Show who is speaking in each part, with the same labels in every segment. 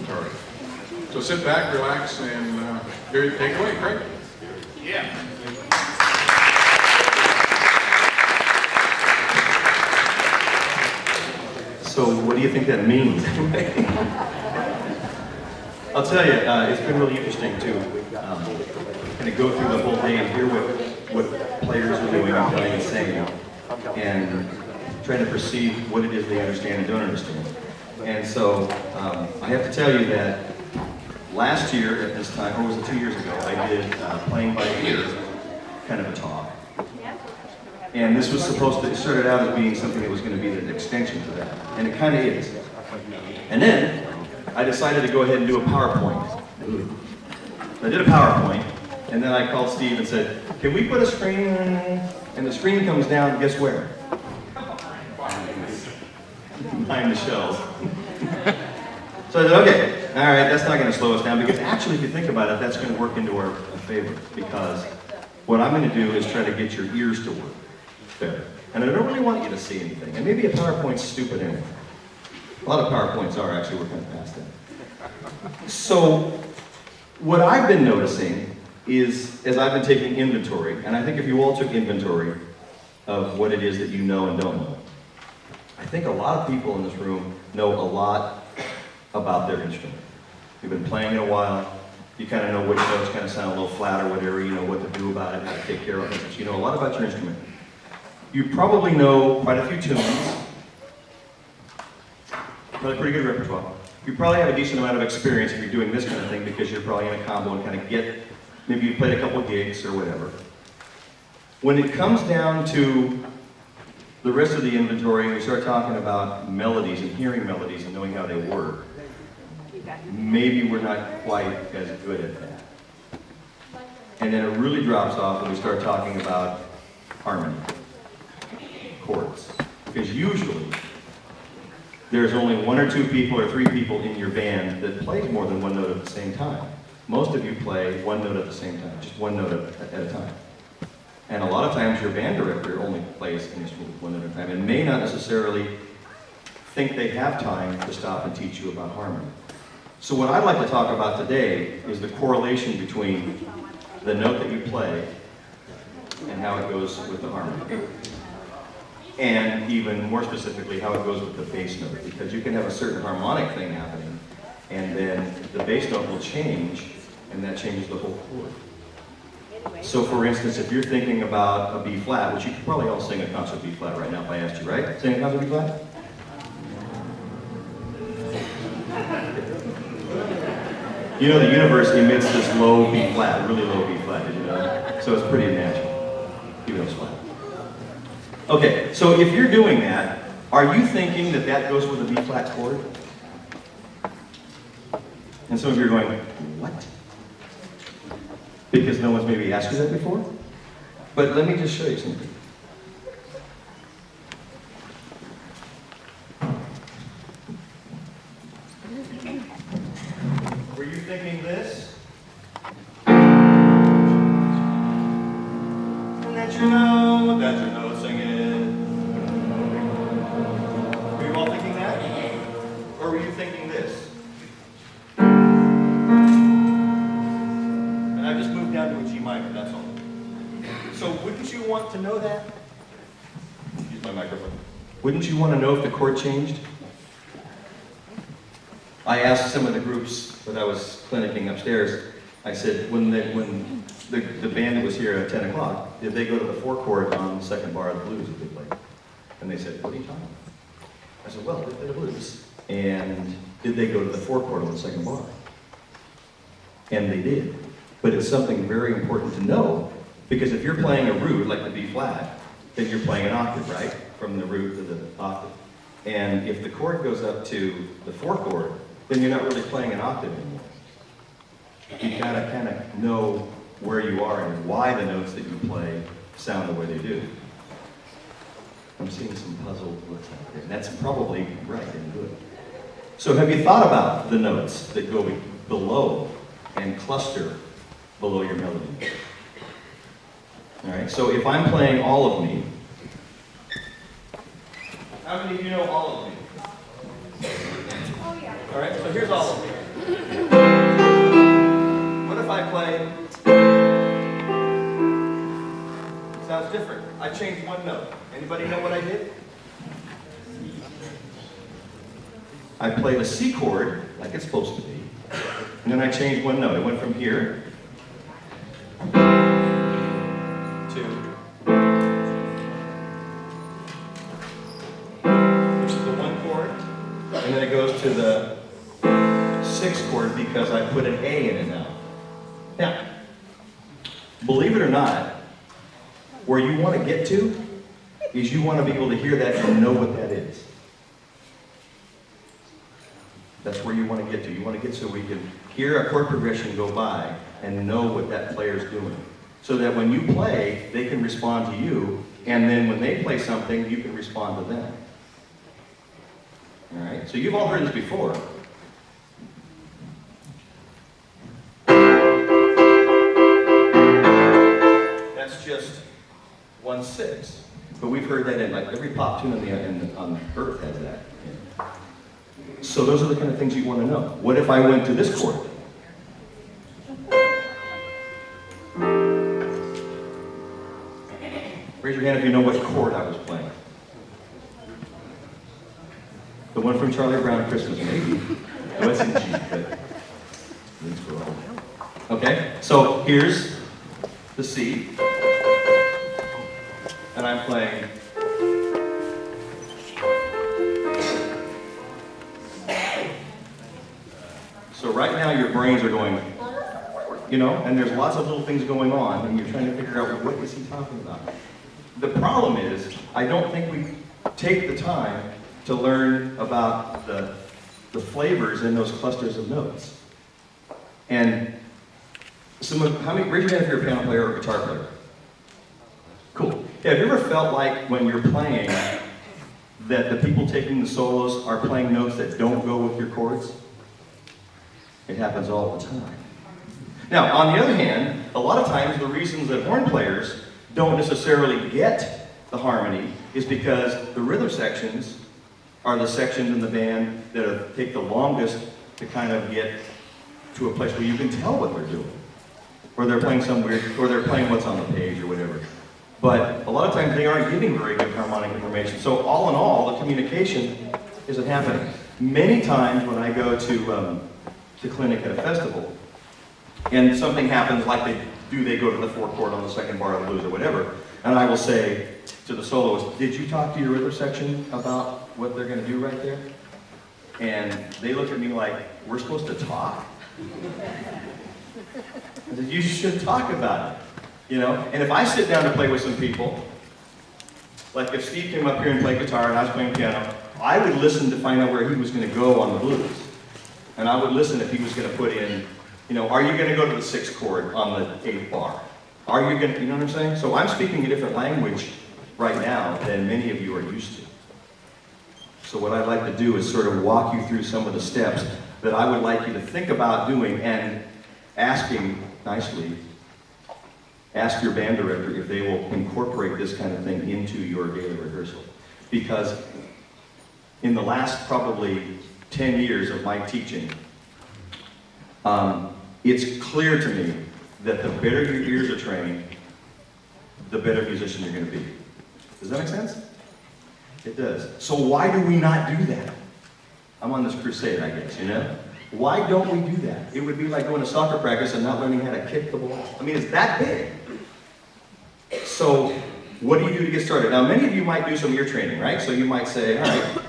Speaker 1: inventory. So sit back, relax, and take it away, Craig.
Speaker 2: Yeah.
Speaker 3: So what do you think that means? I'll tell you, it's been really interesting to kind of go through the whole day and hear what players are doing and playing and saying, and trying to perceive what it is they understand and don't understand. And so I have to tell you that last year at this time, or was it 2 years ago, I did playing by ear kind of a talk. And this was supposed to, it started out as being something that was going to be an extension to that. And it kind of is. And then I decided to go ahead and do a PowerPoint. I did a PowerPoint, and then I called Steve and said, can we put a screen, and the screen comes down, guess where? Behind the shelves. So I said, okay, all right, that's not going to slow us down, because actually, if you think about it, that's going to work into our favor, because what I'm going to do is try to get your ears to work better. And I don't really want you to see anything, and maybe a PowerPoint's stupid anyway. A lot of PowerPoints are, actually, we're kind of past that. So, what I've been noticing is, as I've been taking inventory, and I think if you all took inventory of what it is that you know and don't know, I think a lot of people in this room know a lot about their instrument. You've been playing it a while, you kind of know which notes kind of sound a little flat or whatever, you know what to do about it, how to take care of it, you know a lot about your instrument. You probably know quite a few tunes, probably pretty good repertoire. You probably have a decent amount of experience if you're doing this kind of thing, because you're probably in a combo and kind of get, maybe you played a couple gigs or whatever. When it comes down to the rest of the inventory, and we start talking about melodies and hearing melodies and knowing how they work, maybe we're not quite as good at that. And then it really drops off when we start talking about harmony, chords. Because usually, there's only 1 or 2 people or 3 people in your band that play more than one note at the same time. Most of you play one note at the same time, just one note at a time. And a lot of times your band director only plays an instrument one note at a time and may not necessarily think they have time to stop and teach you about harmony. So what I'd like to talk about today is the correlation between the note that you play and how it goes with the harmony. And even more specifically, how it goes with the bass note. Because you can have a certain harmonic thing happening, and then the bass note will change, and that changes the whole chord. So for instance, if you're thinking about a B flat, which you could probably all sing a concert B flat right now if I asked you, right? Sing a concert B flat? You know the universe emits this low B flat, really low B flat, did you know that? So it's pretty natural, even though it's flat. Okay, so if you're doing that, are you thinking that that goes with a B flat chord? And some of you are going, what? Because no one's maybe asked you that before? But let me just show you something. Were you thinking this? And that's your note, sing it. Were you all thinking that? Or were you thinking this? And I just moved down to a G minor, that's all. So wouldn't you want to know that? Use my microphone. Wouldn't you want to know if the chord changed? I asked some of the groups that I was clinicking upstairs, I said, when the band that was here at 10 o'clock, did they go to the 4 chord on the second bar of the blues that they played? And they said, what are you talking about? I said, well, they played the blues. And did they go to the 4 chord on the second bar? And they did. But it's something very important to know, because if you're playing a root, like the B flat, then you're playing an octave, right? From the root to the octave. And if the chord goes up to the 4 chord, then you're not really playing an octave anymore. You gotta kind of know where you are and why the notes that you play sound the way they do. I'm seeing some puzzled looks out there, and that's probably right and good. So have you thought about the notes that go below and cluster below your melody? All right, so if I'm playing All of Me, how many of you know All of Me?
Speaker 4: Oh, yeah.
Speaker 3: All right, so here's All of Me. now it's different. I changed one note. Anybody know what I did? I played a C chord, like it's supposed to be, and then I changed one note. It went from here to, which is the 1 chord, and then it goes to the 6 chord because I put an A in it now. Now, believe it or not, where you want to get to is you want to be able to hear that and know what that is. That's where you want to get to. You want to get so we can hear a chord progression go by and know what that player's doing. So that when you play, they can respond to you, and then when they play something, you can respond to them. All right? So you've all heard this before. That's just 1/6. But we've heard that in like every pop tune on earth has that. So those are the kind of things you want to know. What if I went to this chord? Raise your hand if you know what chord I was playing. The one from Charlie Brown Christmas, maybe. No, it's in G, but it's for all. Okay, so here's the C. And I'm playing. So right now your brains are going, you know, and there's lots of little things going on, and you're trying to figure out what is he talking about. The problem is, I don't think we take the time to learn about the flavors in those clusters of notes. And how many, raise your hand if you're a piano player or a guitar player. Cool. Yeah, have you ever felt like when you're playing that the people taking the solos are playing notes that don't go with your chords? It happens all the time. Now, on the other hand, a lot of times the reasons that horn players don't necessarily get the harmony is because the rhythm sections are the sections in the band that take the longest to kind of get to a place where you can tell what they're doing. Or they're playing some weird, or they're playing what's on the page or whatever. But a lot of times they aren't giving very good harmonic information. So all in all, the communication isn't happening. Many times when I go to clinic at a festival, and something happens like they go to the 4th chord on the 2nd bar of the blues or whatever, and I will say to the soloist, did you talk to your rhythm section about what they're going to do right there? And they look at me like, we're supposed to talk? I said, you should talk about it. You know, and if I sit down to play with some people, like if Steve came up here and played guitar and I was playing piano, I would listen to find out where he was going to go on the blues. And I would listen if he was going to put in, you know, are you going to go to the 6th chord on the 8th bar? Are you going to, you know what I'm saying? So I'm speaking a different language right now than many of you are used to. So what I'd like to do is sort of walk you through some of the steps that I would like you to think about doing and asking nicely, ask your band director if they will incorporate this kind of thing into your daily rehearsal. Because in the last probably 10 years of my teaching, it's clear to me that the better your ears are trained, the better musician you're going to be. Does that make sense? It does. So why do we not do that? I'm on this crusade, I guess, you know? Why don't we do that? It would be like going to soccer practice and not learning how to kick the ball. I mean, it's that big. So what do you do to get started? Now, many of you might do some ear training, right? So you might say, all right,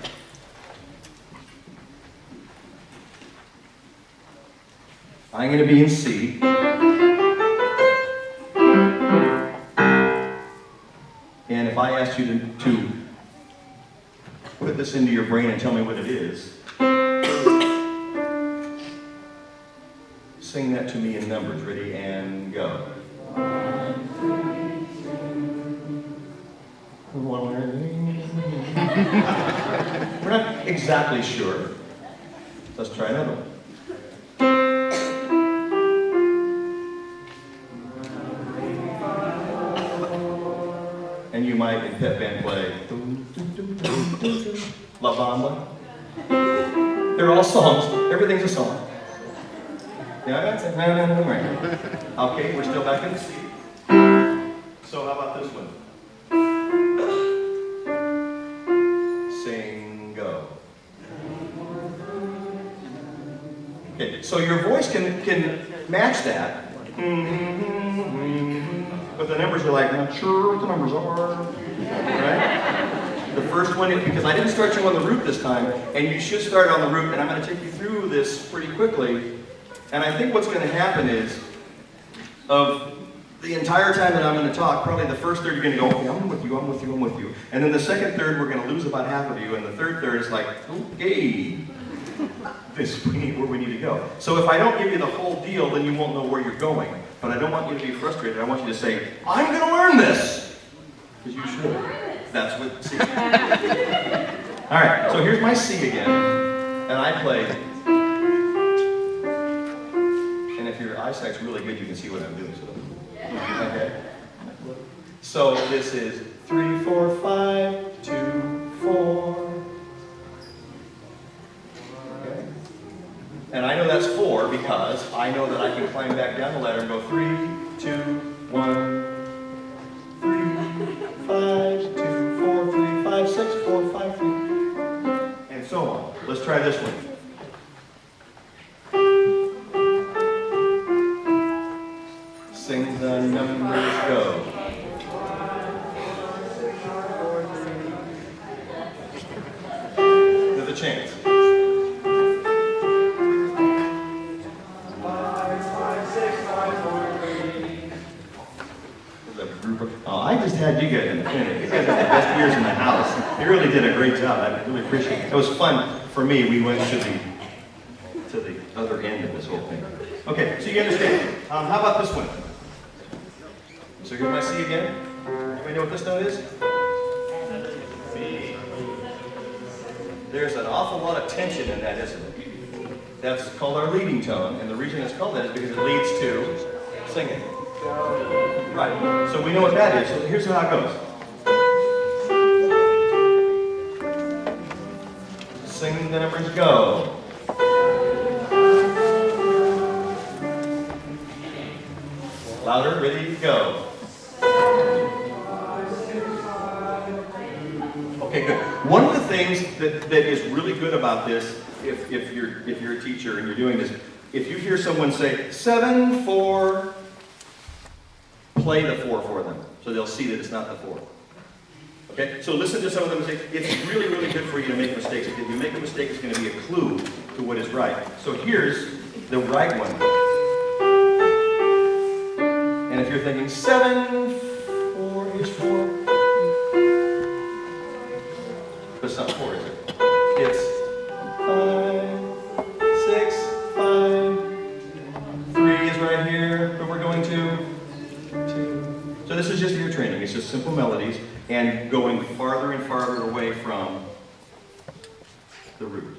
Speaker 3: I'm going to be in C. And if I asked you to put this into your brain and tell me what it is, sing that to me in numbers. Ready, and go. We're not exactly sure. Let's try another one. And you might in pep band play La Bamba. They're all songs. Everything's a song. Yeah, that's it. Okay, we're still back in the C. So how about this one? Sing, go. Okay, so your voice can match that. But the numbers are like, not sure what the numbers are. Right? The first one, because I didn't start you on the root this time, and you should start on the root, and I'm going to take you through this pretty quickly. And I think what's going to happen is, of the entire time that I'm going to talk, probably the first third you're going to go, okay, I'm with you, I'm with you, I'm with you. And then the second third, we're going to lose about half of you, and the third third is like, okay, this is where we need to go. So if I don't give you the whole deal, then you won't know where you're going. But I don't want you to be frustrated. I want you to say, I'm going to learn this. Because you should. That's what C. All right, so here's my C again. And I play. And if your eyesight's really good, you can see what I'm doing. Okay. So this is 3, 4, 5, 2, 4. Okay. And I know that's 4 because I know that I can climb back down the ladder and go 3, 2, 1, 3, 5, 2, 4, 3, 5, 6, 4, 5, 3, and so on. Let's try this one. Sing the numbers, go. Another chance. 5, 5, 6, 5, 4, 3. Oh, I just had you guys in the clinic. You guys are the best ears in the house. You really did a great job. I really appreciate it. It was fun for me. We went to the other end of this whole thing. Okay, so you understand. How about this one? So here's my C again. Anybody know what this note is? B. There's an awful lot of tension in that, isn't it? That's called our leading tone, and the reason it's called that is because it leads to singing. Right. So we know what that is. So here's how it goes. Sing the numbers, go. Louder, ready, go. Okay, good. One of the things that is really good about this, if you're a teacher and you're doing this, if you hear someone say 7, 4, play the 4 for them, so they'll see that it's not the 4. Okay, so listen to some of them and say, it's really, really good for you to make mistakes. If you make a mistake, it's going to be a clue to what is right. So here's the right one. And if you're thinking 7, 4 is 4, but it's not 4, is it? It's 5, 6, 5, 3 is right here, but we're going to 2. So this is just ear training. It's just simple melodies and going farther and farther away from the root.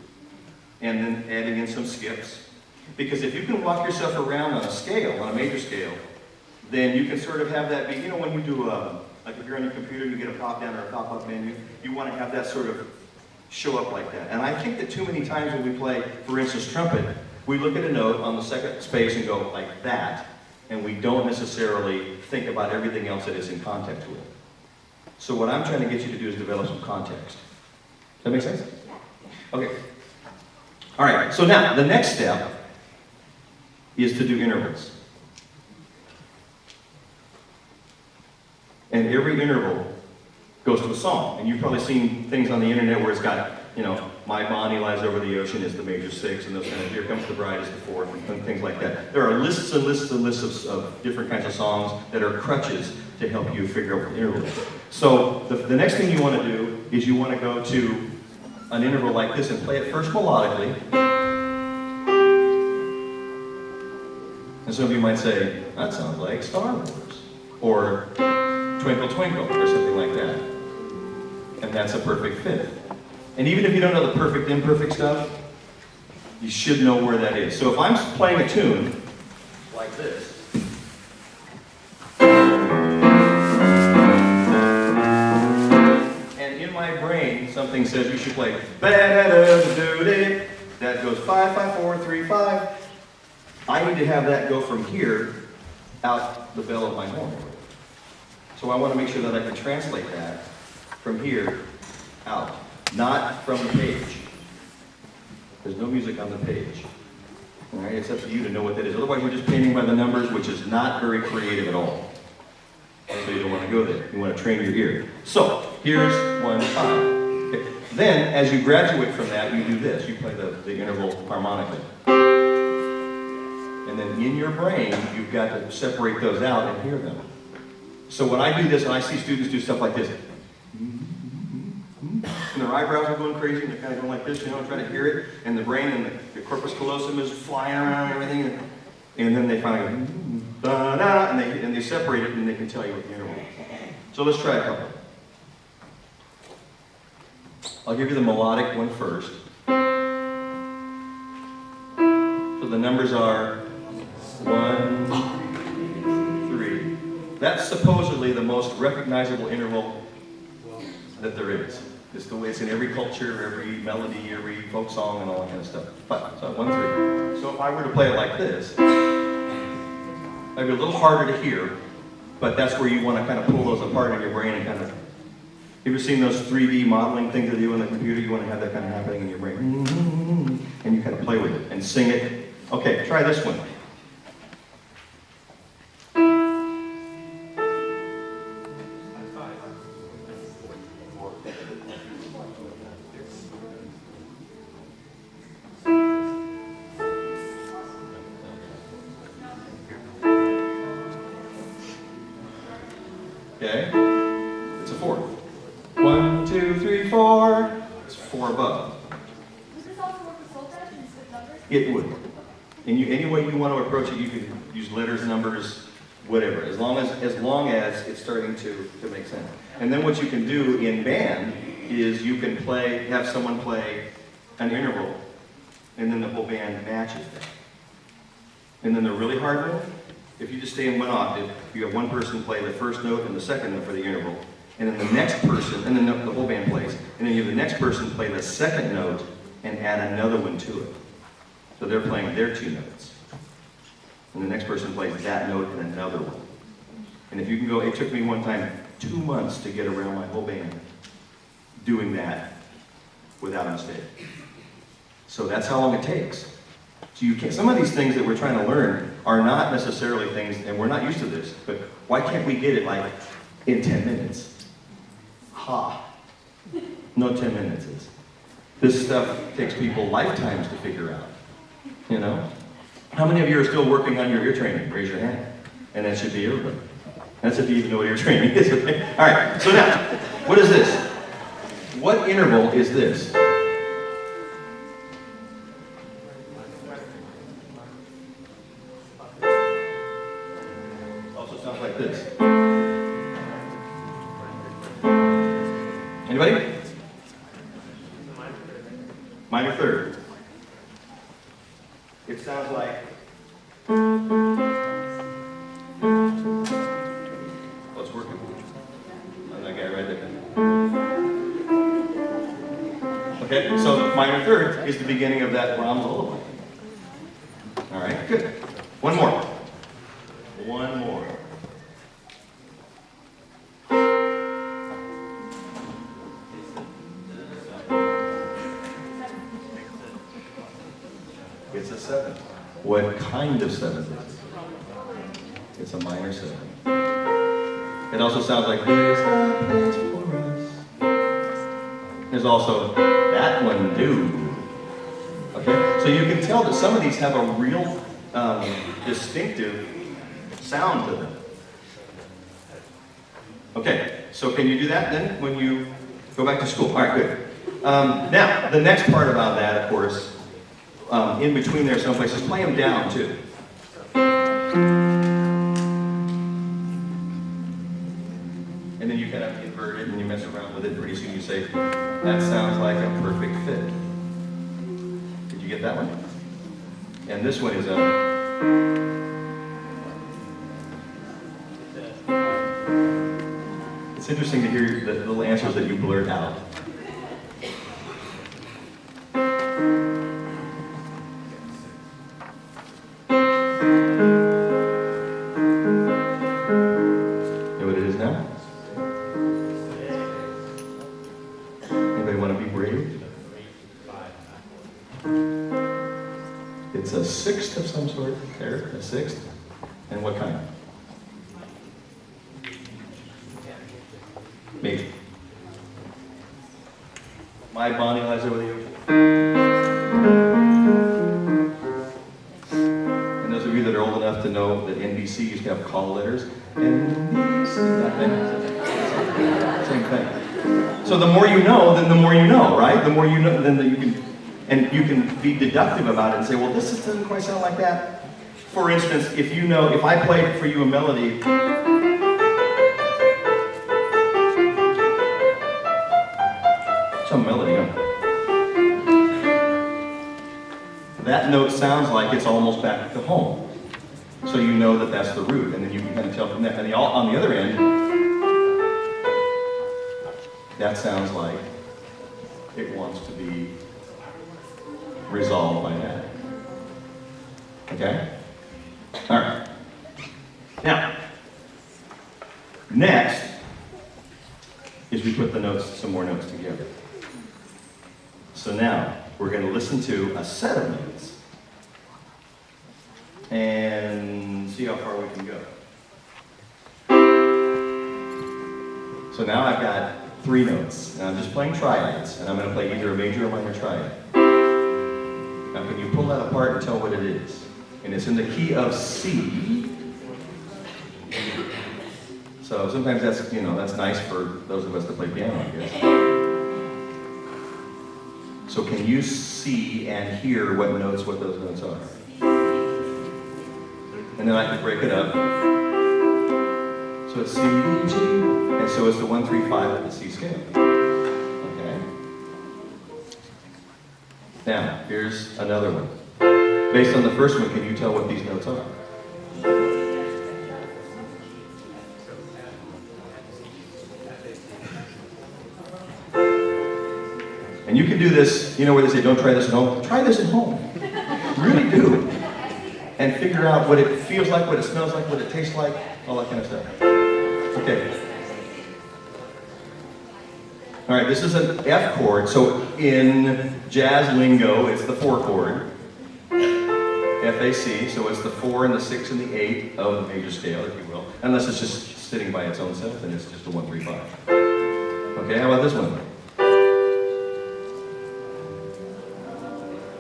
Speaker 3: And then adding in some skips. Because if you can walk yourself around on a scale, on a major scale, then you can sort of have that be, you know, when you do, like if you're on your computer, you get a pop-down or a pop-up menu, you want to have that sort of show up like that. And I think that too many times when we play, for instance, trumpet, we look at a note on the second space and go like that, and we don't necessarily think about everything else that is in context with it. So what I'm trying to get you to do is develop some context. Does that make sense? Okay. All right, so now, the next step is to do intervals. And every interval goes to a song. And you've probably seen things on the internet where it's got, you know, My Bonnie Lies Over the Ocean is the major 6, and those kind of, Here Comes the Bride is the 4th, and things like that. There are lists and lists and lists of different kinds of songs that are crutches to help you figure out what the interval is. So the next thing you want to do is you want to go to an interval like this and play it first melodically. And some of you might say, that sounds like Star Wars, or Twinkle Twinkle, or something like that. And that's a perfect fifth. And even if you don't know the perfect, imperfect stuff, you should know where that is. So if I'm playing a tune like this, and in my brain something says you should play, that goes 5, 5, 4, 3, 5. I need to have that go from here out the bell of my horn. So I want to make sure that I can translate that from here out, not from the page. There's no music on the page. All right, it's up to you to know what that is. Otherwise, you're just painting by the numbers, which is not very creative at all. So you don't want to go there. You want to train your ear. So here's 1, 5. Okay. Then, as you graduate from that, you do this. You play the interval harmonically. And then in your brain, you've got to separate those out and hear them. So when I do this, and I see students do stuff like this, and their eyebrows are going crazy, and they're kind of going like this, trying to hear it, and the brain and the corpus callosum is flying around and everything, and then they finally go, da-da, and they separate it, and they can tell you what the interval is. So let's try a couple. I'll give you the melodic one first. So the numbers are 1, 3. That's supposedly the most recognizable interval that there is. It's the way it's in every culture, every melody, every folk song, and all that kind of stuff. But, so 1, 3. So if I were to play it like this, it might be a little harder to hear, but that's where you want to kind of pull those apart in your brain and kind of. You ever seen those 3D modeling things they do on the computer? You want to have that kind of happening in your brain. And you kind of play with it and sing it. Okay, try this one. Okay, it's a 4. 1, 2, 3, 4. It's 4 above.
Speaker 2: Does this also work with solfege and with numbers?
Speaker 3: It would. And any way you want to approach it, you can use letters, numbers, whatever, as long as it's starting to make sense. And then what you can do in band is you can have someone play an interval, and then the whole band matches that. And then the really hard one, if you just stay in one octave, you have one person play the first note and the second note for the interval, and then the next person, and then the whole band plays, and then you have the next person play the second note and add another one to it. So they're playing their 2 notes. And the next person plays that note and another one. And if you can go, it took me one time 2 months to get around my whole band doing that without a mistake. So that's how long it takes. So you can't, some of these things that we're trying to learn are not necessarily things, and we're not used to this, but why can't we get it like in 10 minutes? Ha. No 10 minutes is. This stuff takes people lifetimes to figure out. You know? How many of you are still working on your ear training? Raise your hand. And that should be everybody. That's if you even know what ear training is. Okay? All right, so now, what is this? What interval is this? Also sounds like this. Anybody? Minor third. It sounds like. Oh, it's working. On that guy right there. Okay, so the minor third is the beginning of that Brahms lullaby. All right, good. One more. One more. It's a 7. What kind of 7 is it? It's a minor 7. It also sounds like there's a place for us. There's also that one do. Okay? So you can tell that some of these have a real distinctive sound to them. Okay, so can you do that then when you go back to school? All right, good. Now, the next part about that, of course, in between there some places, play them down too. And then you kind of invert it and you mess around with it, and pretty soon you say, that sounds like a perfect fit. Did you get that one? And this one is a... It's interesting to hear the little answers that you blurt out. Know what it is now? a sixth of some sort. There, a sixth. And what kind? Major. My Bonnie lies over you. And those of you that are old enough to know that NBC used to have call letters, NBC, that thing. Same thing. So the more you know, then the more you know, right? The more you know, then you can be deductive about it and say, well, this just doesn't quite sound like that. For instance, if you know, if I played for you a melody, some melody, huh? That note sounds like it's almost back to home. So you know that that's the root, and then you can kind of tell from that. And on the other end, that sounds like it wants to be resolved by that. Okay? All right. Now, next is we put the notes, some more notes together. So now, we're going to listen to a set of notes and see how far we can go. So now I've got 3 notes, and I'm just playing triads, and I'm going to play either a major or minor triad. Now can you pull that apart and tell what it is? And it's in the key of C. So sometimes that's, that's nice for those of us that play piano, I guess. So can you see and hear what those notes are? And then I can break it up. So it's C, D, G, and so it's the 1, 3, 5 of the C scale. Okay? Now, here's another one. Based on the first one, can you tell what these notes are? And you can do this, where they say, don't try this at home. Try this at home. Really do. And figure out what it feels like, what it smells like, what it tastes like, all that kind of stuff. Okay. All right, this is an F chord. So in jazz lingo, it's the 4 chord. F-A-C, so it's the 4 and the 6 and the 8 of the major scale, if you will. Unless it's just sitting by its own self, then it's just a 1, 3, 5. Okay, how about this one?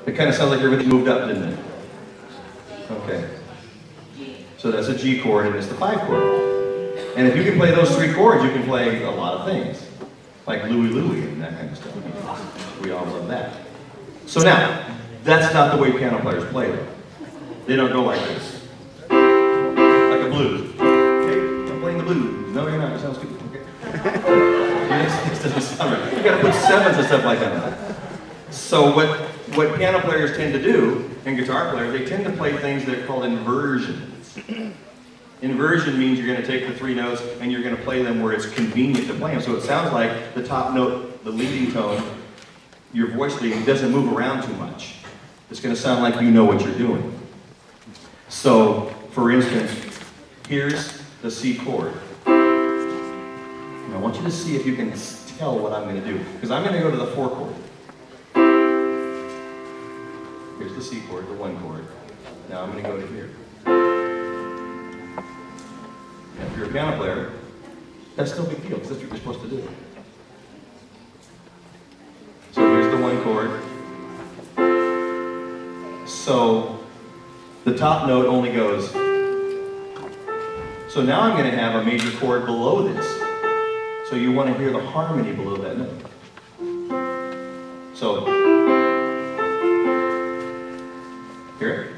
Speaker 3: It kind of sounds like everything moved up, didn't it? Okay. So that's a G chord, and it's the 5 chord. And if you can play those 3 chords, you can play a lot of things. Like Louie Louie and that kind of stuff. We all love that. So now, that's not the way piano players play though. They don't go like this. Like a blues. Okay, I'm playing the blues. No, you're not. It sounds stupid. Okay. This doesn't sound right. You gotta put 7s and stuff like that. So what piano players tend to do, and guitar players, they tend to play things that are called inversions. Inversion means you're going to take the 3 notes and you're going to play them where it's convenient to play them. So it sounds like the top note, the leading tone, your voice leading doesn't move around too much. It's going to sound like you know what you're doing. So, for instance, here's the C chord. And I want you to see if you can tell what I'm going to do. Because I'm going to go to the 4 chord. Here's the C chord, the 1 chord. Now I'm going to go to here. And if you're a piano player, that's no big deal, because that's what you're supposed to do. So here's the 1 chord. So the top note only goes. So now I'm going to have a major chord below this. So you want to hear the harmony below that note. So, hear it?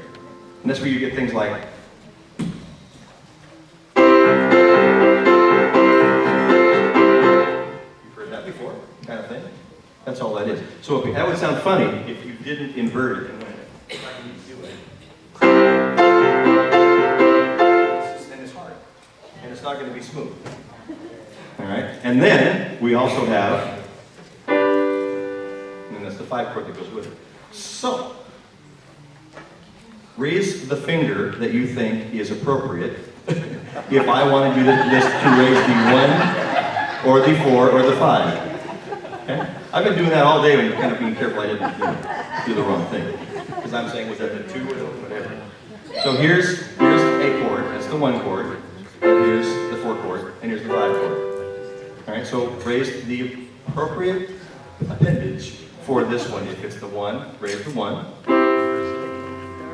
Speaker 3: And that's where you get things like. Before, kind of thing. That's all that is. So that would sound funny if you didn't invert it. And it's hard. And it's not going to be smooth. All right? And then we also have, and that's the 5 chord that goes with it. So, raise the finger that you think is appropriate if I want to do this to raise the 1 or the 4 or the 5. Okay? I've been doing that all day and kind of being careful I didn't do the wrong thing. Because because I'm saying was that the 2 or the whatever. So here's a chord, that's the 1 chord, and here's the 4 chord, and here's the 5 chord. All right, so raise the appropriate appendage for this one. If it's the 1, raise the 1.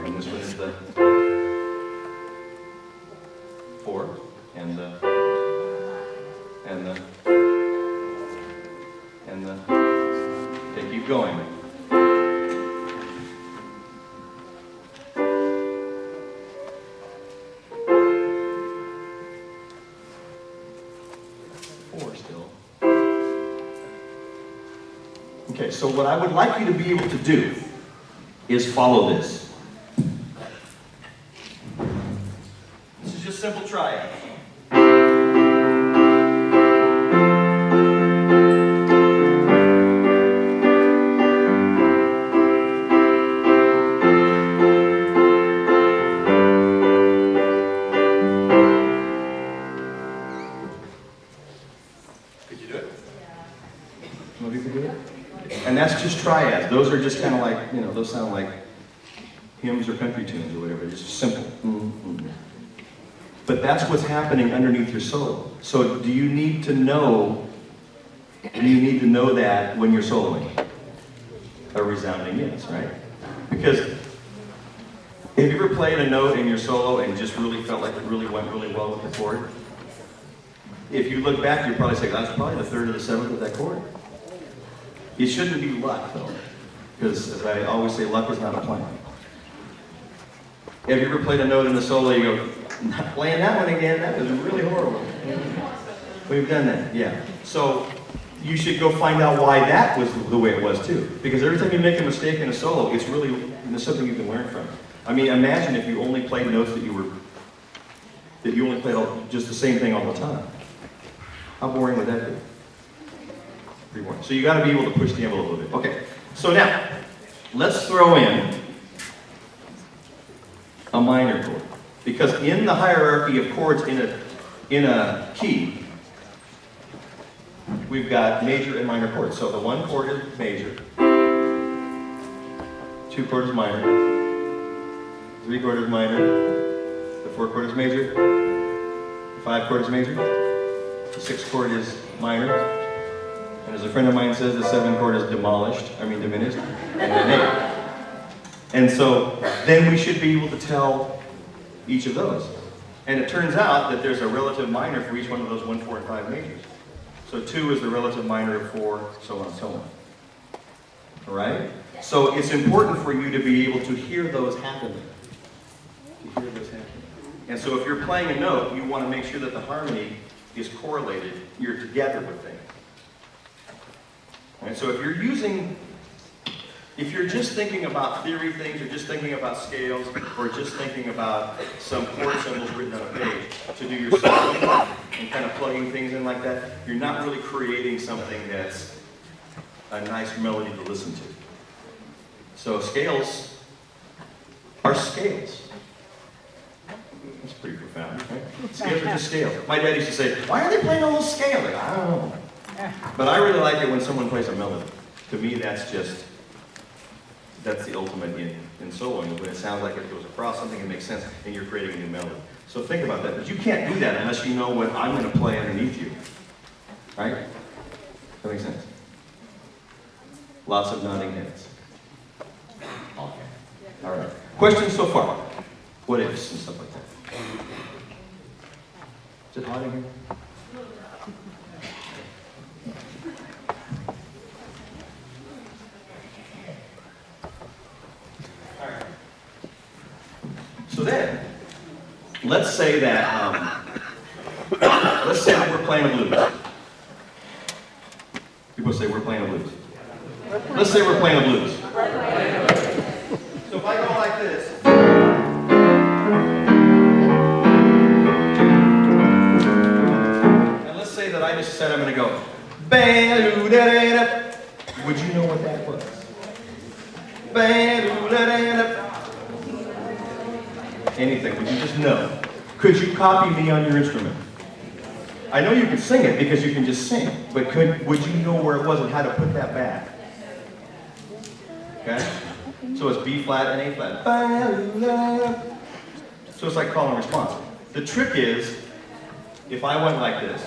Speaker 3: And this one is the 4, and the, okay, keep going. Okay, so what I would like you to be able to do is follow this. This is just simple triad. Could you do it? Some of you can do it? And that's just triads. Those are just kind of like, you know, those sound like hymns or country tunes or whatever. It's just simple. Mm-hmm. But that's what's happening underneath your solo. So do you need to know that when you're soloing? A resounding yes, right? Because have you ever played a note in your solo and just really felt like it really went really well with the chord? If you look back, you'd probably say, that's probably the 3rd or the 7th of that chord. It shouldn't be luck, though, because as I always say, luck is not a plan. Have you ever played a note in the solo, you go, not playing that one again, that was really horrible. We've done that, yeah. So you should go find out why that was the way it was, too. Because every time you make a mistake in a solo, it's something you can learn from. I mean, imagine if you only played notes that you only played just the same thing all the time. How boring would that be? Pretty boring. So you got to be able to push the envelope a little bit. Okay, so now, let's throw in a minor chord. Because in the hierarchy of chords in a key, we've got major and minor chords. So the 1 chord is major, 2 chord is minor, 3 chord is minor, the 4 chord is major, the 5 chord is major, the 6 chord is minor, and as a friend of mine says, the 7 chord is diminished, and then 8. And so then we should be able to tell each of those. And it turns out that there's a relative minor for each one of those 1, 4, and 5 majors. So 2 is the relative minor of 4, so on and so on. All right? So it's important for you to be able to hear those happening. And so if you're playing a note, you want to make sure that the harmony is correlated, you're together with things. And so if you're just thinking about theory things, or just thinking about scales, or just thinking about some chord symbols written on a page to do your solo and kind of plugging things in like that, you're not really creating something that's a nice melody to listen to. So scales are scales. That's pretty profound, right? Scales are just scales. My dad used to say, why are they playing all those scales? Like, I don't know. But I really like it when someone plays a melody. To me, that's the ultimate in soloing. When it sounds like it goes across something, it makes sense, and you're creating a new melody. So think about that. But you can't do that unless you know what I'm going to play underneath you. Right? That makes sense? Lots of nodding heads. Okay. All right. Questions so far? What ifs and stuff like that? Is it hot in here? All right. So then, let's say that we're playing a blues. People say we're playing a blues. Let's say we're playing a blues. So if I go like this. And let's say that I just said I'm going to go. Would you know what that was? Anything, would you just know? Could you copy me on your instrument? I know you can sing it because you can just sing, but would you know where it was and how to put that back? Okay? So it's B flat and A flat. So it's like call and response. The trick is, if I went like this,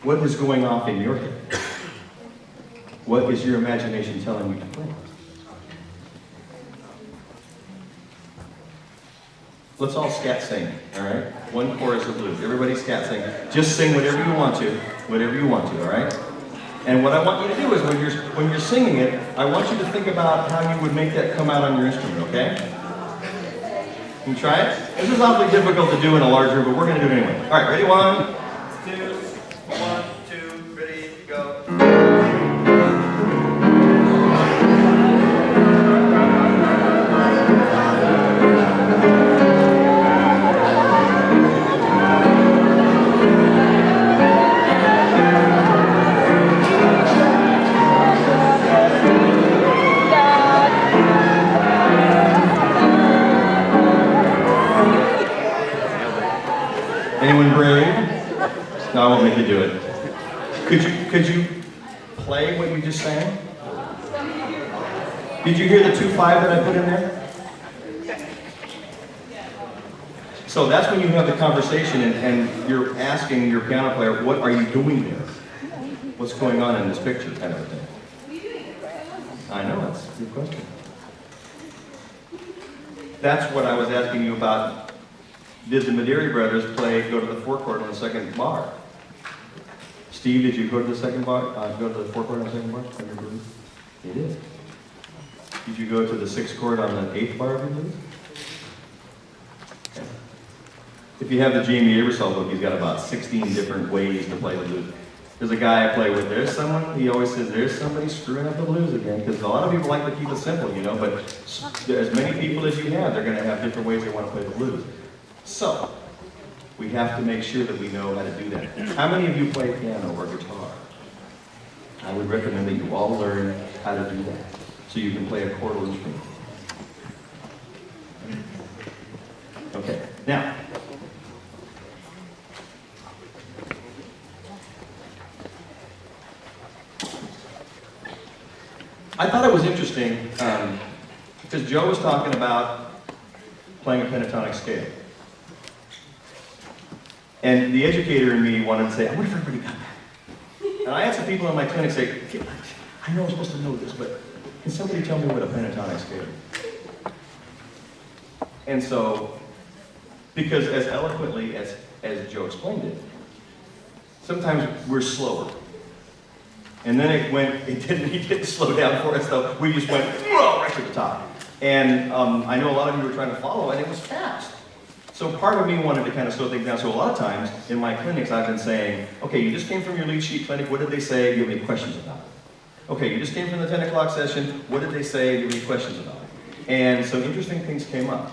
Speaker 3: what is going off in your head? What is your imagination telling you to play? Let's all scat sing, all right? One chorus of blues. Everybody scat sing. Just sing whatever you want to, all right? And what I want you to do is when you're singing it, I want you to think about how you would make that come out on your instrument, okay? Can you try it? This is awfully difficult to do in a large room, but we're going to do it anyway. All right, ready? 1, 2, ready, go. Anyone brave? No, I won't make you do it. Could you play what you just sang? Did you hear the 2-5 that I put in there? So that's when you have the conversation and you're asking your piano player, what are you doing there? What's going on in this picture, kind of a thing. I know, that's a good question. That's what I was asking you about. Did the Mederi brothers go to the four-chord on the second bar? Steve, did you go to the second bar? Go to the four-chord on the second bar? You did. Did you go to the 6th chord on the 8th bar of your blues? Okay. If you have the Jamie Aebersold book, he's got about 16 different ways to play the blues. There's a guy I play with, he always says, there's somebody screwing up the blues again, because a lot of people like to keep it simple, you know, but as many people as you have, they're going to have different ways they want to play the blues. So, we have to make sure that we know how to do that. How many of you play piano or guitar? I would recommend that you all learn how to do that, so you can play a chordal instrument. Okay, now, I thought it was interesting, because Joe was talking about playing a pentatonic scale. And the educator in me wanted to say, I wonder if everybody got that. And I had some people in my clinic say, I know I'm supposed to know this, but can somebody tell me what a pentatonic scale is? And so, because as eloquently as Joe explained it, sometimes we're slower. And then he didn't slow down for us though. We just went right to the top. And I know a lot of you were trying to follow, and it was fast. So part of me wanted to kind of slow things down. So a lot of times in my clinics, I've been saying, okay, you just came from your lead sheet clinic. What did they say? Do you have any questions about it? Okay, you just came from the 10 o'clock session. What did they say? Do you have any questions about it? And some interesting things came up.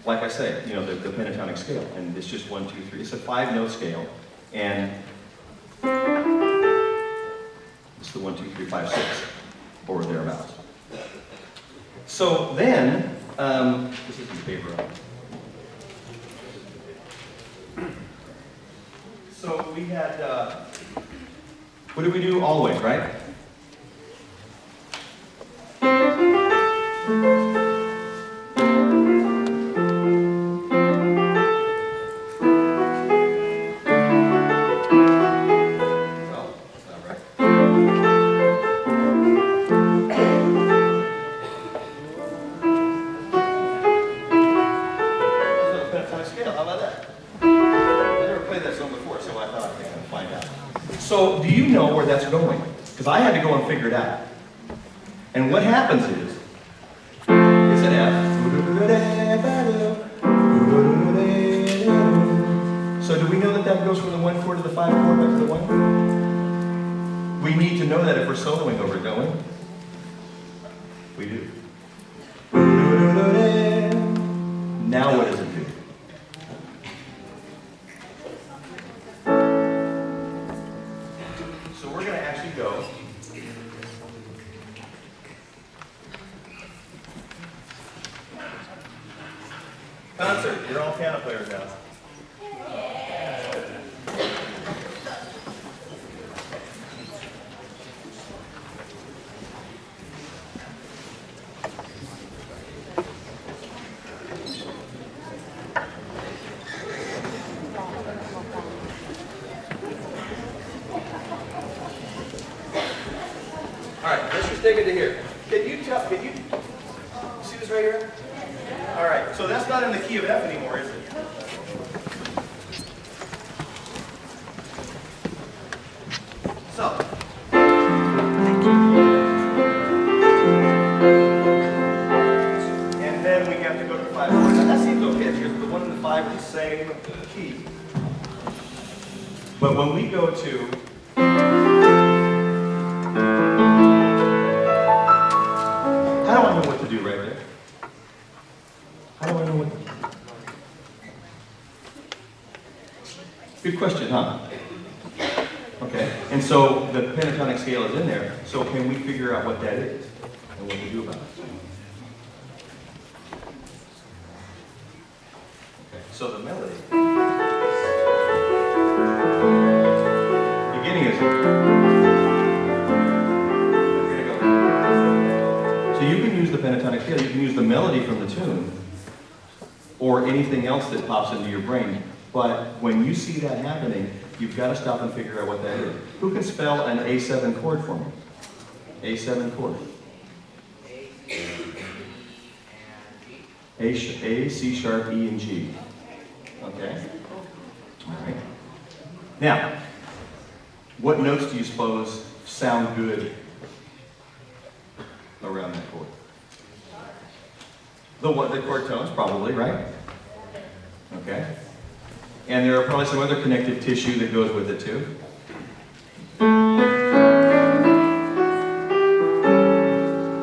Speaker 3: Like I said, you know, the pentatonic scale. And it's just 1, 2, 3. It's a 5-note scale. And it's the 1, 2, 3, 5, 6, or thereabouts. So then, this is the paper. So we had, what did we do? Always, right? So, do you know where that's going? Because I had to go and figure it out. And what happens is, it's an F. So do we know that that goes from the 1 chord to the 5 chord back to the 1 chord? We need to know that if we're soloing over it, don't we? We do. Now what does it do? Go. Concert, you're all piano players now. take it to here. Can you see this right here? All right, so that's not in the key of F anymore, is it? So. And then we have to go to the 5 chord. Now that seems okay, because the 1 and the 5 are the same key. But when we go to how do I know what to do right there? How do I know what to do? Good question, huh? Okay, and so the pentatonic scale is in there, so can we figure out what that is and what to do about it? Okay, so the melody. Beginning is here. We're gonna go. So you can use the pentatonic scale, you can use the melody from the tune, or anything else that pops into your brain. But when you see that happening, you've got to stop and figure out what that is. Who can spell an A7 chord for me? A7 chord. A, C sharp, E, and G. Okay? All right. Now, what notes do you suppose sound good around that chord? The chord tones, probably, right? Okay. And there are probably some other connective tissue that goes with it too.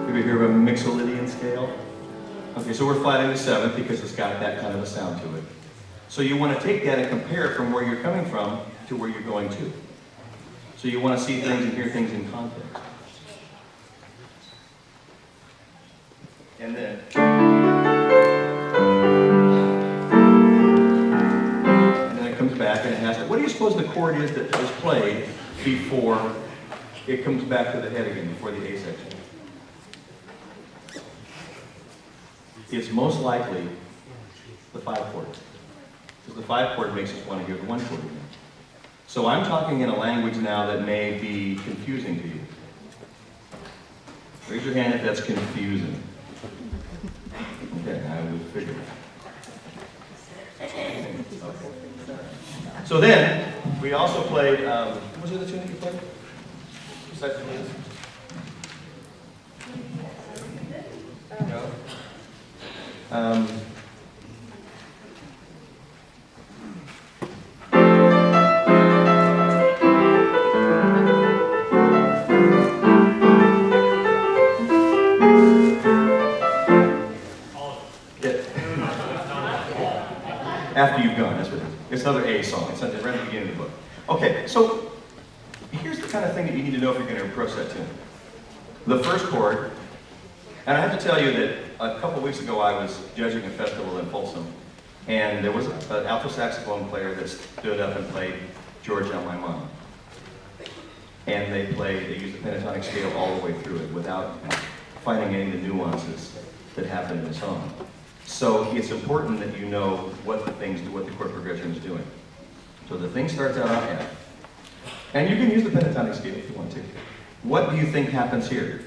Speaker 3: Ever hear of a Mixolydian scale? Okay, so we're flatting the 7th because it's got that kind of a sound to it. So you want to take that and compare it from where you're coming from to where you're going to. So you want to see things and hear things in context. And then back and it has to, what do you suppose the chord is that is played before it comes back to the head again, before the A section? It's most likely the 5 chord. Because the 5 chord makes us want to hear the 1 chord again. So I'm talking in a language now that may be confusing to you. Raise your hand if that's confusing. Okay, I would figure it. So then, we also played, what was the other tune that you played? Besides the blues? No? After you've gone, that's what it is. It's another A song. It's right at the beginning of the book. Okay, so here's the kind of thing that you need to know if you're going to approach that tune. The first chord, and I have to tell you that a couple weeks ago I was judging a festival in Folsom, and there was an alto saxophone player that stood up and played Georgia on My Mind. And they used the pentatonic scale all the way through it without finding any of the nuances that happen in the song. So it's important that you know what the chord progression is doing. So the thing starts out on F. And you can use the pentatonic scale if you want to. What do you think happens here?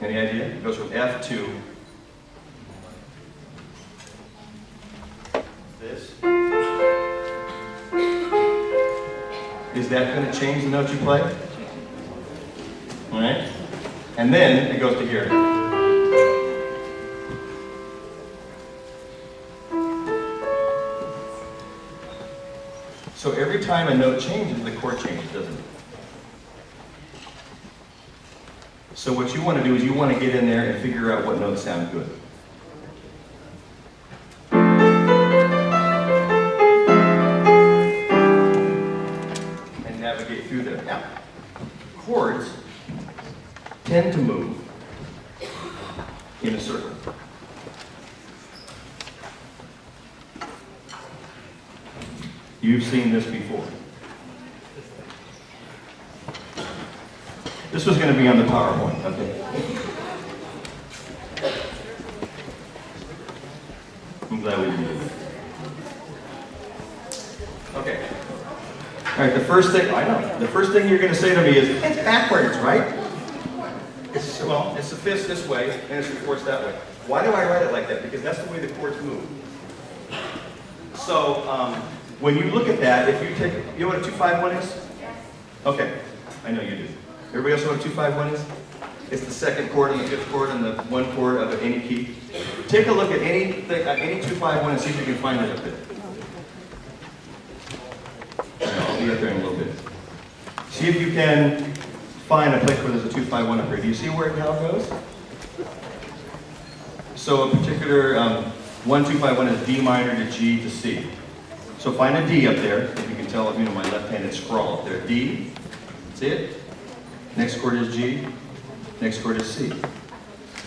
Speaker 3: Any idea? It goes from F to this. Is that going to change the note you play? All right? And then it goes to here. So every time a note changes, the chord changes, doesn't it? So what you want to do is you want to get in there and figure out what notes sound good. Navigate through there. Now, chords tend to move in a circle. You've seen this before. This was going to be on the PowerPoint, okay? I'm glad we did it. All right, the first thing you're going to say to me is, it's backwards, right? Well, it's the fifth this way, and it's the fourth that way. Why do I write it like that? Because that's the way the chords move. So, when you look at that, if you take, you know what a 2-5-1 is? Okay, I know you do. Everybody else know what a 2-5-1 is? It's the second chord and the fifth chord and the one chord of any key. Take a look at any 2-5-1 and see if you can find it up there. I'll be up there in a little bit. See if you can find a place where there's a 2-5-1 up there. Do you see how it goes? So a particular 1-2-5-1 is D minor to G to C. So find a D up there. If you can tell, you know, my left-handed scrawl up there. D. See it? Next chord is G. Next chord is C.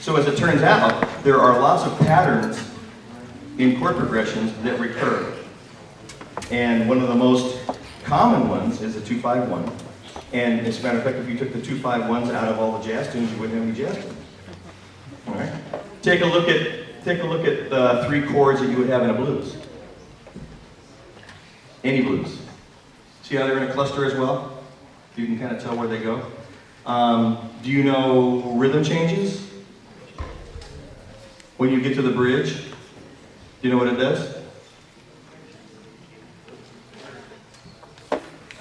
Speaker 3: So as it turns out, there are lots of patterns in chord progressions that recur. And one of the most common ones is a 2-5-1. And as a matter of fact, if you took the 2-5-1s out of all the jazz tunes, you wouldn't have any jazz tunes. All right? Take a look at the 3 chords that you would have in a blues. Any blues. See how they're in a cluster as well? You can kind of tell where they go. Do you know rhythm changes? When you get to the bridge, do you know what it does?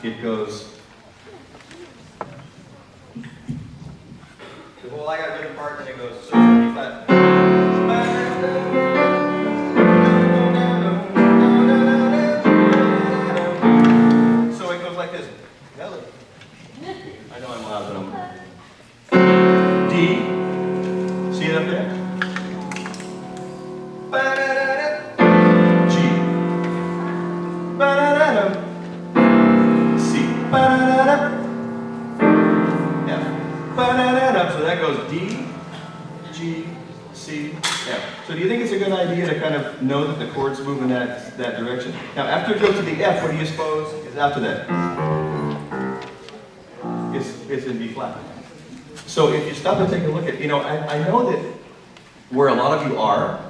Speaker 3: It goes. Well, I got a rhythm part, and it goes. So it goes like this. I know I'm loud, but I'm. D. See it up there? G. C. F. So that goes D, G, C, F. So do you think it's a good idea to kind of know that the chords move in that direction? Now, after it goes to the F, what do you suppose is after that? It's in B flat. So if you stop and take a look at, you know, I know that where a lot of you are,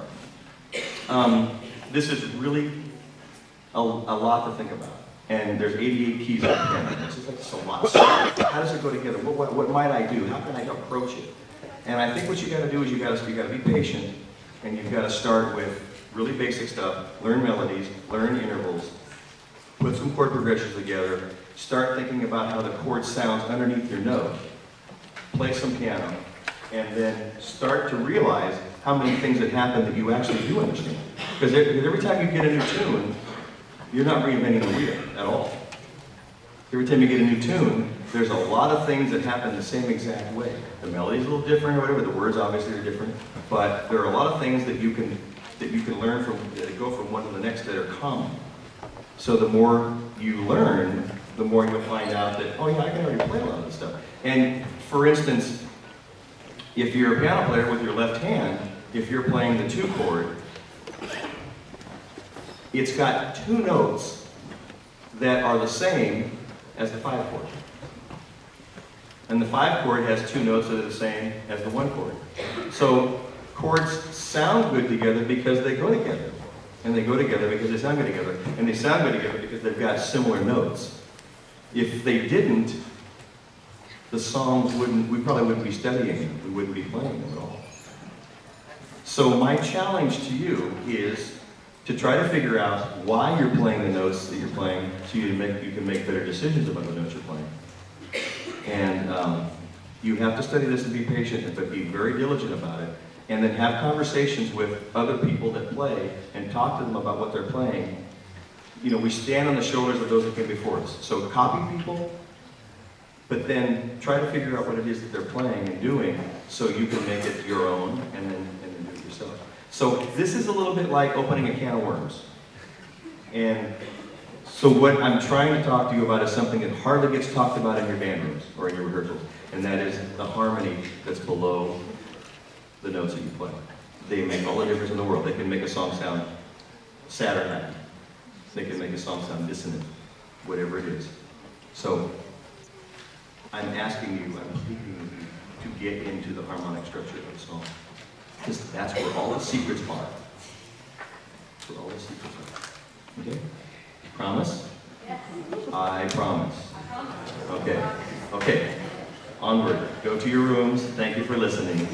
Speaker 3: this is really a lot to think about. And there's 88 keys on the piano. It's just like it's a lot. So how does it go together? What might I do? How can I approach it? And I think what you got to do is you got to be patient, and you've got to start with really basic stuff. Learn melodies, learn intervals, put some chord progressions together. Start thinking about how the chord sounds underneath your note. Play some piano, and then start to realize how many things that happen that you actually do understand. Because every time you get a new tune, you're not reinventing the wheel at all. Every time you get a new tune, there's a lot of things that happen the same exact way. The melody's a little different or whatever, the words obviously are different, but there are a lot of things that you can learn from, that go from one to the next that are common. So the more you learn, the more you'll find out that, oh yeah, I can already play a lot of this stuff. And for instance, if you're a piano player with your left hand, if you're playing the 2 chord, it's got 2 notes that are the same as the 5 chord. And the 5 chord has 2 notes that are the same as the 1 chord. So chords sound good together because they go together. And they go together because they sound good together. And they sound good together because they've got similar notes. If they didn't, the songs we probably wouldn't be studying them. We wouldn't be playing them at all. So my challenge to you is to try to figure out why you're playing the notes that you're playing so you can make better decisions about the notes you're playing. And you have to study this and be patient, but be very diligent about it. And then have conversations with other people that play and talk to them about what they're playing. You know, we stand on the shoulders of those that came before us. So copy people, but then try to figure out what it is that they're playing and doing so you can make it your own and then do it yourself. So this is a little bit like opening a can of worms. And so what I'm trying to talk to you about is something that hardly gets talked about in your band rooms or in your rehearsals, and that is the harmony that's below the notes that you play. They make all the difference in the world. They can make a song sound sad or happy. They can make a song sound dissonant, whatever it is. So I'm asking you, I'm pleading you to get into the harmonic structure of the song. Because that's where all the secrets are. That's where all the secrets are. Okay? Promise?
Speaker 2: Yes.
Speaker 3: I promise. Okay. Okay. Onward. Go to your rooms. Thank you for listening.